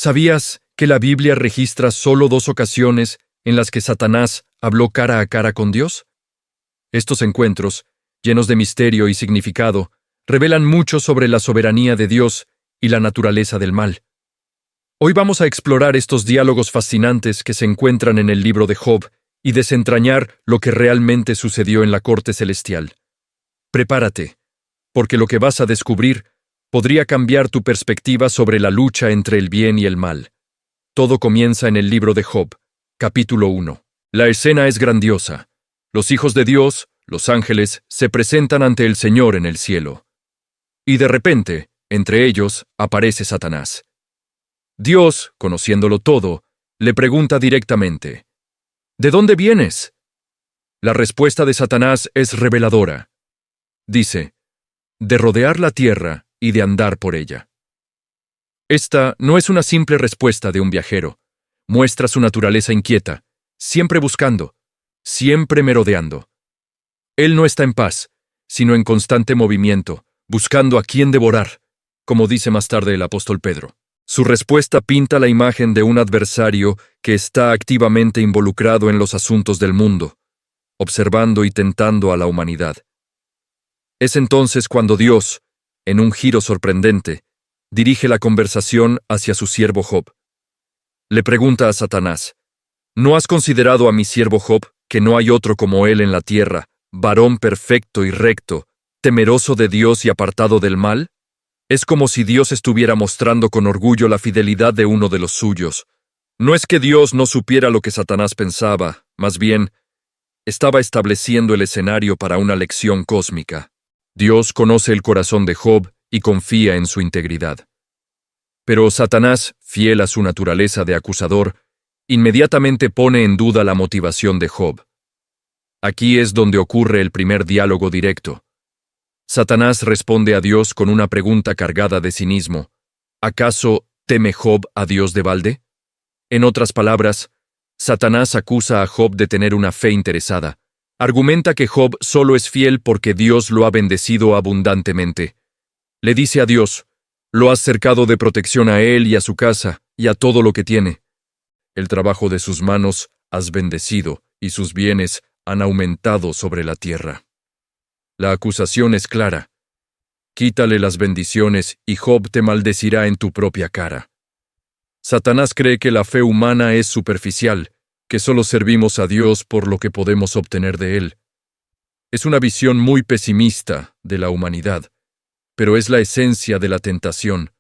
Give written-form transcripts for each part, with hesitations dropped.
¿Sabías que la Biblia registra solo 2 ocasiones en las que Satanás habló cara a cara con Dios? Estos encuentros, llenos de misterio y significado, revelan mucho sobre la soberanía de Dios y la naturaleza del mal. Hoy vamos a explorar estos diálogos fascinantes que se encuentran en el libro de Job y desentrañar lo que realmente sucedió en la corte celestial. Prepárate, porque lo que vas a descubrir podría cambiar tu perspectiva sobre la lucha entre el bien y el mal. Todo comienza en el libro de Job, capítulo 1. La escena es grandiosa. Los hijos de Dios, los ángeles, se presentan ante el Señor en el cielo. Y de repente, entre ellos, aparece Satanás. Dios, conociéndolo todo, le pregunta directamente: ¿De dónde vienes? La respuesta de Satanás es reveladora. Dice: de rodear la tierra y de andar por ella. Esta no es una simple respuesta de un viajero. Muestra su naturaleza inquieta, siempre buscando, siempre merodeando. Él no está en paz, sino en constante movimiento, buscando a quién devorar, como dice más tarde el apóstol Pedro. Su respuesta pinta la imagen de un adversario que está activamente involucrado en los asuntos del mundo, observando y tentando a la humanidad. Es entonces cuando Dios, en un giro sorprendente, dirige la conversación hacia su siervo Job. Le pregunta a Satanás: ¿No has considerado a mi siervo Job, que no hay otro como él en la tierra, varón perfecto y recto, temeroso de Dios y apartado del mal? Es como si Dios estuviera mostrando con orgullo la fidelidad de uno de los suyos. No es que Dios no supiera lo que Satanás pensaba, más bien, estaba estableciendo el escenario para una lección cósmica. Dios conoce el corazón de Job y confía en su integridad. Pero Satanás, fiel a su naturaleza de acusador, inmediatamente pone en duda la motivación de Job. Aquí es donde ocurre el primer diálogo directo. Satanás responde a Dios con una pregunta cargada de cinismo: ¿acaso teme Job a Dios de balde? En otras palabras, Satanás acusa a Job de tener una fe interesada. Argumenta que Job solo es fiel porque Dios lo ha bendecido abundantemente. Le dice a Dios: lo has cercado de protección a él y a su casa y a todo lo que tiene. El trabajo de sus manos has bendecido y sus bienes han aumentado sobre la tierra. La acusación es clara: quítale las bendiciones y Job te maldecirá en tu propia cara. Satanás cree que la fe humana es superficial, que solo servimos a Dios por lo que podemos obtener de él. Es una visión muy pesimista de la humanidad, pero es la esencia de la tentación: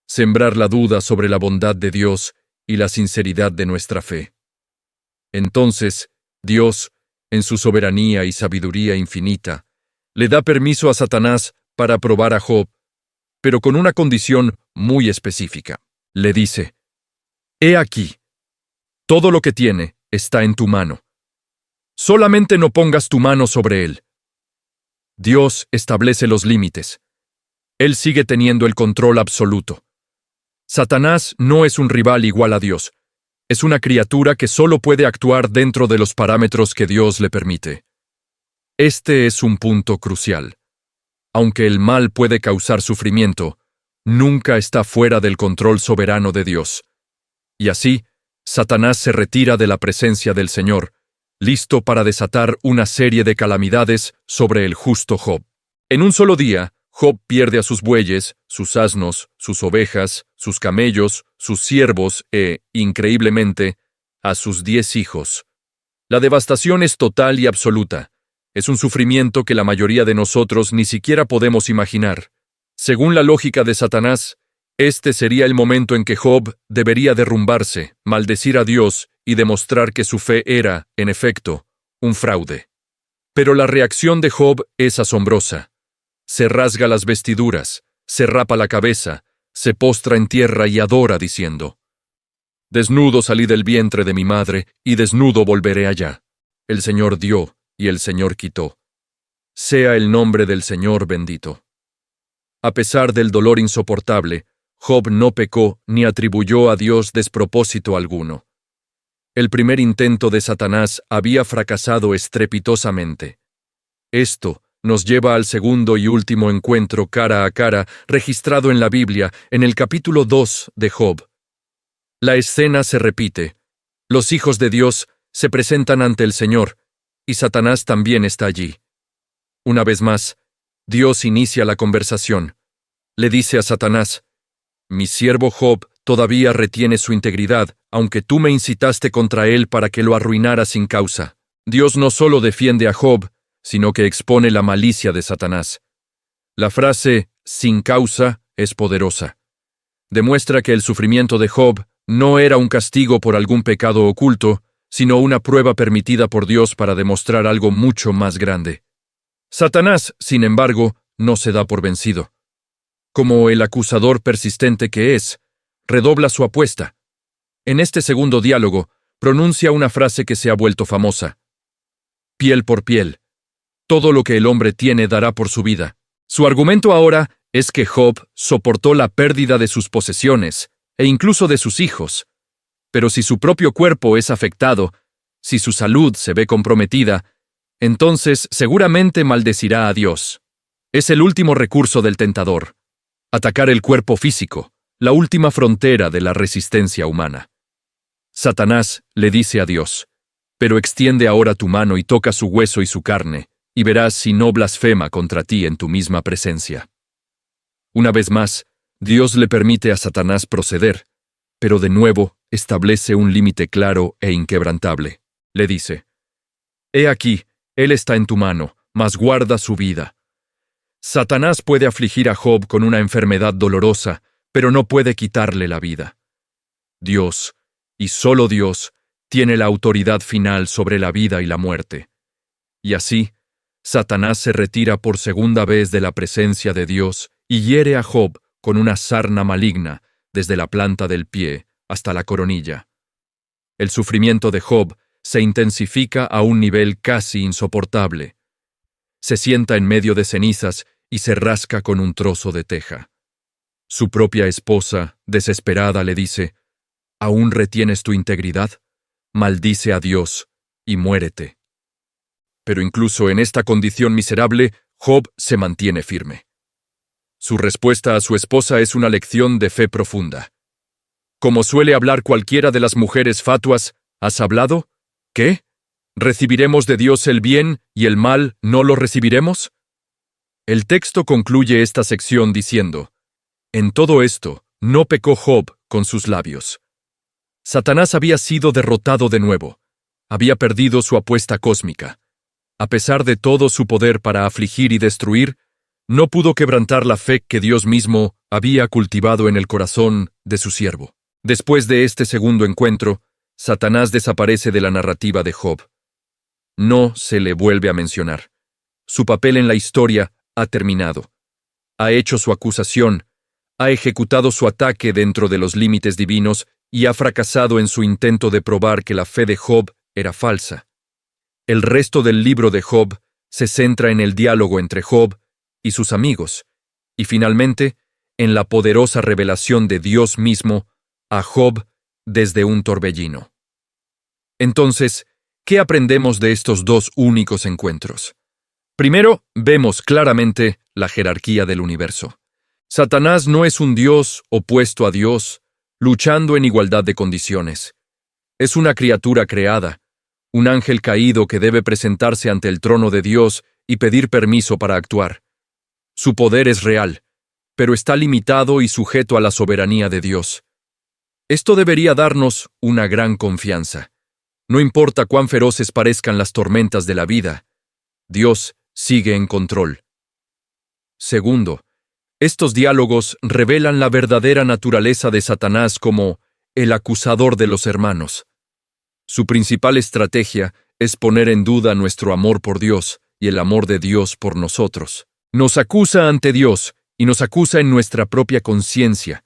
sembrar la duda sobre la bondad de Dios y la sinceridad de nuestra fe. Entonces, Dios, en su soberanía y sabiduría infinita, le da permiso a Satanás para probar a Job, pero con una condición muy específica. Le dice: he aquí, todo lo que tiene está en tu mano. Solamente no pongas tu mano sobre él. Dios establece los límites. Él sigue teniendo el control absoluto. Satanás no es un rival igual a Dios. Es una criatura que solo puede actuar dentro de los parámetros que Dios le permite. Este es un punto crucial. Aunque el mal puede causar sufrimiento, nunca está fuera del control soberano de Dios. Y así, Satanás se retira de la presencia del Señor, listo para desatar una serie de calamidades sobre el justo Job. En un solo día, Job pierde a sus bueyes, sus asnos, sus ovejas, sus camellos, sus siervos e, increíblemente, a sus 10 hijos. La devastación es total y absoluta. Es un sufrimiento que la mayoría de nosotros ni siquiera podemos imaginar. Según la lógica de Satanás, este sería el momento en que Job debería derrumbarse, maldecir a Dios y demostrar que su fe era, en efecto, un fraude. Pero la reacción de Job es asombrosa. Se rasga las vestiduras, se rapa la cabeza, se postra en tierra y adora diciendo: desnudo salí del vientre de mi madre y desnudo volveré allá. El Señor dio y el Señor quitó. Sea el nombre del Señor bendito. A pesar del dolor insoportable, Job no pecó ni atribuyó a Dios despropósito alguno. El primer intento de Satanás había fracasado estrepitosamente. Esto nos lleva al segundo y último encuentro cara a cara registrado en la Biblia, en el capítulo 2 de Job. La escena se repite. Los hijos de Dios se presentan ante el Señor, y Satanás también está allí. Una vez más, Dios inicia la conversación. Le dice a Satanás: «Mi siervo Job todavía retiene su integridad, aunque tú me incitaste contra él para que lo arruinara sin causa». Dios no solo defiende a Job, sino que expone la malicia de Satanás. La frase «sin causa» es poderosa. Demuestra que el sufrimiento de Job no era un castigo por algún pecado oculto, sino una prueba permitida por Dios para demostrar algo mucho más grande. Satanás, sin embargo, no se da por vencido. Como el acusador persistente que es, redobla su apuesta. En este segundo diálogo, pronuncia una frase que se ha vuelto famosa: piel por piel. Todo lo que el hombre tiene dará por su vida. Su argumento ahora es que Job soportó la pérdida de sus posesiones, e incluso de sus hijos. Pero si su propio cuerpo es afectado, si su salud se ve comprometida, entonces seguramente maldecirá a Dios. Es el último recurso del tentador: atacar el cuerpo físico, la última frontera de la resistencia humana. Satanás le dice a Dios: «Pero extiende ahora tu mano y toca su hueso y su carne, y verás si no blasfema contra ti en tu misma presencia». Una vez más, Dios le permite a Satanás proceder, pero de nuevo establece un límite claro e inquebrantable. Le dice: «He aquí, él está en tu mano, mas guarda su vida». Satanás puede afligir a Job con una enfermedad dolorosa, pero no puede quitarle la vida. Dios, y solo Dios, tiene la autoridad final sobre la vida y la muerte. Y así, Satanás se retira por segunda vez de la presencia de Dios y hiere a Job con una sarna maligna desde la planta del pie hasta la coronilla. El sufrimiento de Job se intensifica a un nivel casi insoportable. Se sienta en medio de cenizas y se rasca con un trozo de teja. Su propia esposa, desesperada, le dice: «¿Aún retienes tu integridad? Maldice a Dios y muérete». Pero incluso en esta condición miserable, Job se mantiene firme. Su respuesta a su esposa es una lección de fe profunda. Como suele hablar cualquiera de las mujeres fatuas, ¿has hablado? ¿Qué? ¿Recibiremos de Dios el bien y el mal no lo recibiremos? El texto concluye esta sección diciendo: «En todo esto, no pecó Job con sus labios». Satanás había sido derrotado de nuevo. Había perdido su apuesta cósmica. A pesar de todo su poder para afligir y destruir, no pudo quebrantar la fe que Dios mismo había cultivado en el corazón de su siervo. Después de este segundo encuentro, Satanás desaparece de la narrativa de Job. No se le vuelve a mencionar. Su papel en la historia ha terminado. Ha hecho su acusación, ha ejecutado su ataque dentro de los límites divinos y ha fracasado en su intento de probar que la fe de Job era falsa. El resto del libro de Job se centra en el diálogo entre Job y sus amigos, y finalmente en la poderosa revelación de Dios mismo a Job desde un torbellino. Entonces, ¿qué aprendemos de estos dos únicos encuentros? Primero, vemos claramente la jerarquía del universo. Satanás no es un Dios opuesto a Dios, luchando en igualdad de condiciones. Es una criatura creada, un ángel caído que debe presentarse ante el trono de Dios y pedir permiso para actuar. Su poder es real, pero está limitado y sujeto a la soberanía de Dios. Esto debería darnos una gran confianza. No importa cuán feroces parezcan las tormentas de la vida, Dios sigue en control. Segundo, estos diálogos revelan la verdadera naturaleza de Satanás como el acusador de los hermanos. Su principal estrategia es poner en duda nuestro amor por Dios y el amor de Dios por nosotros. Nos acusa ante Dios y nos acusa en nuestra propia conciencia,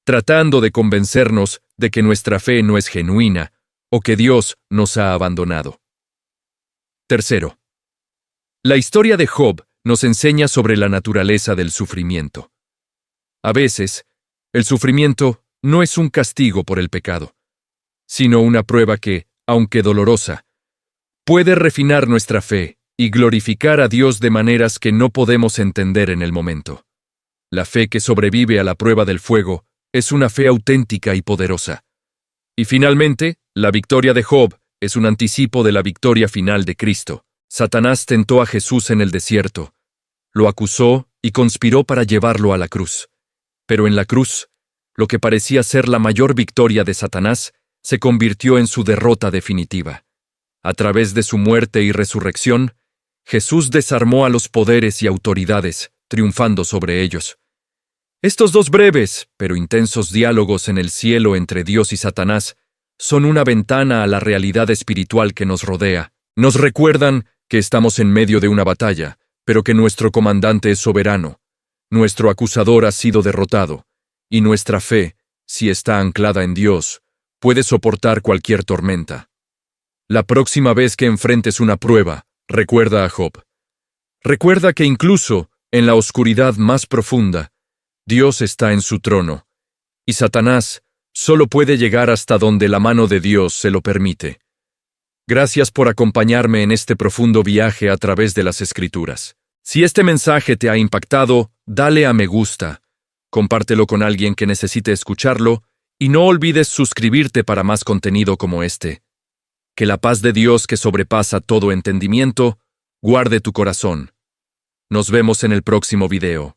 tratando de convencernos de que nuestra fe no es genuina o que Dios nos ha abandonado. Tercero, la historia de Job nos enseña sobre la naturaleza del sufrimiento. A veces, el sufrimiento no es un castigo por el pecado, sino una prueba que, aunque dolorosa, puede refinar nuestra fe y glorificar a Dios de maneras que no podemos entender en el momento. La fe que sobrevive a la prueba del fuego es una fe auténtica y poderosa. Y finalmente, la victoria de Job es un anticipo de la victoria final de Cristo. Satanás tentó a Jesús en el desierto, lo acusó y conspiró para llevarlo a la cruz. Pero en la cruz, lo que parecía ser la mayor victoria de Satanás se convirtió en su derrota definitiva. A través de su muerte y resurrección, Jesús desarmó a los poderes y autoridades, triunfando sobre ellos. Estos dos breves, pero intensos diálogos en el cielo entre Dios y Satanás son una ventana a la realidad espiritual que nos rodea. Nos recuerdan que estamos en medio de una batalla, pero que nuestro comandante es soberano, nuestro acusador ha sido derrotado, y nuestra fe, si está anclada en Dios, puede soportar cualquier tormenta. La próxima vez que enfrentes una prueba, recuerda a Job. Recuerda que incluso en la oscuridad más profunda, Dios está en su trono, y Satanás solo puede llegar hasta donde la mano de Dios se lo permite. Gracias por acompañarme en este profundo viaje a través de las Escrituras. Si este mensaje te ha impactado, dale a me gusta, compártelo con alguien que necesite escucharlo, y no olvides suscribirte para más contenido como este. Que la paz de Dios que sobrepasa todo entendimiento, guarde tu corazón. Nos vemos en el próximo video.